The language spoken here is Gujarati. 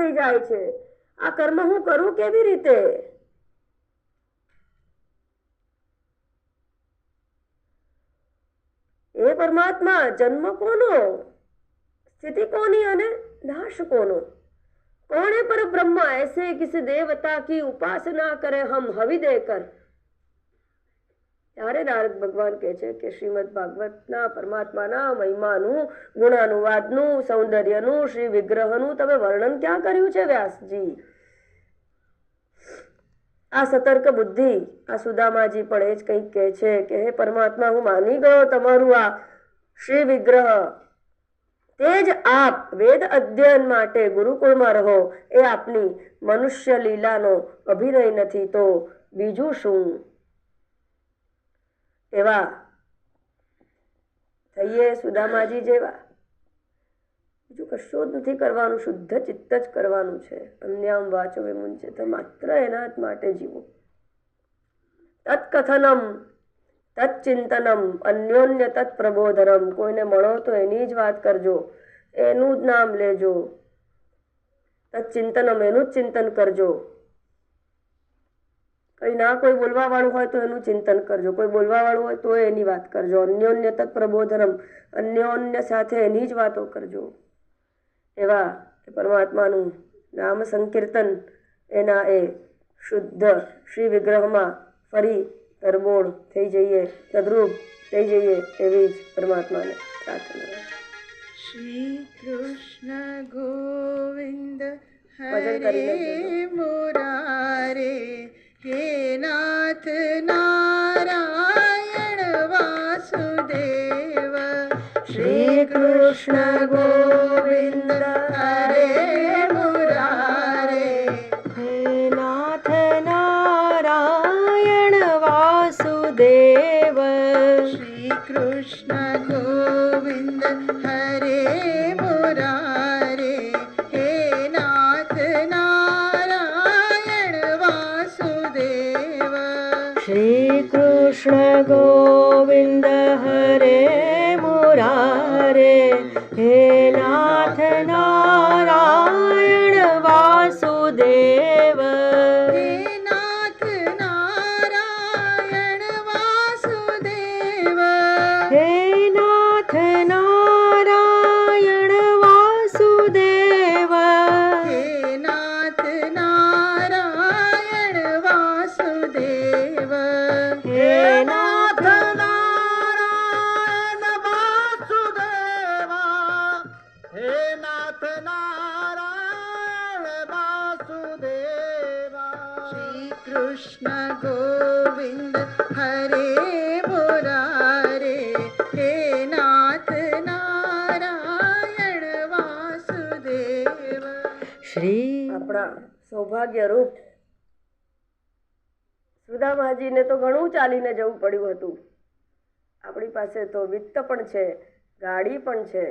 થઈ જાય છે. આ કર્મ હું કરું કેવી રીતે? એ પરમાत्मा जन्म कोनो, स्थिति कोनी અને नाश कोनो? कौन है पर ब्रह्म ऐसे किसी देवता की उपासना करे हम हवि देकर? ત્યારે નારદ ભગવાન કહે છે કે શ્રીમદ ભાગવતના પરમાત્માના મહિમાનું, ગુણાનુવાદનું, સૌંદર્યનું, શ્રી વિગ્રહનું તમે વર્ણન ક્યાં કર્યું છે વ્યાસજી? આ સતર્ક બુદ્ધિ, આ સુદામાજી પણ એ જ કંઈક કહે છે કે હે પરમાત્મા, હું માની ગયો તમારું આ શ્રી વિગ્રહ, તે જ આપ વેદ અધ્યયન માટે ગુરુકુળમાં રહો એ આપની મનુષ્ય લીલાનો અભિનય નથી તો બીજું શું? એવા થઈએ સુદામાજી જેવા. બીજું કશું જ નથી કરવાનું, શુદ્ધ ચિત્ત જ કરવાનું છે. અન્યામ વાચો વિમુંચે, તો માત્ર એના જ માટે જીવો. તત્કથનમ તત્ચિંતનમ અન્યોન્ય તત્પ્રબોધનમ. કોઈને મળો તો એની જ વાત કરજો, એનું જ નામ લેજો. તત્ચિંતનમ, એનું જ ચિંતન કરજો. કઈ ના કોઈ બોલવા વાળું હોય તો એનું ચિંતન કરજો, કોઈ બોલવા વાળું હોય તો એની વાત કરજો. અન્યોન્ય તત્પ્રબોધનમ, અન્યોન્ય સાથે એની જ વાતો કરજો. એવા પરમાત્માનું નામ સંકીર્તન, એના એ શુદ્ધ શ્રી વિગ્રહમાં ફરી તરબોળ થઈ જઈએ, તદ્રુપ થઈ જઈએ, એવી જ પરમાત્માને પ્રાર્થના. શ્રી કૃષ્ણ ગોવિંદ હરે મુરારે, હે નાથ નારાયણ વાસુદેવ. શ્રી કૃષ્ણ ગોવિંદ હરે મુરારે, હે નાથ નારાયણ વાસુદેવ. શ્રી કૃષ્ણ ગોવિંદ હરે મુરારે, હે નાથ નારાયણ વાસુદેવ. શ્રી કૃષ્ણ ગોવિંદ હરે મુરારે, હે નાથ નારાયણ વાસુદેવ. હે નાથ નારાયણ વાસુદેવ, હે નાથ નારાયણ વાસુદેવ, હે નાથ નારાયણ વાસુદેવ, હે નાથ નારાયણ વાસુદેવ, હે નાથ નારાયણ વાસુદેવ. શ્રી કૃષ્ણ ગોવિંદ હરે મુરારે, હે નાથ નારાયણ વાસુદેવ. શ્રી આપણા સૌભાગ્ય રૂપ સુદામાજીને તો ઘણું ચાલીને જવું પડ્યું હતું. આપણી પાસે તો વિત્ત પણ છે, ગાડી પણ છે,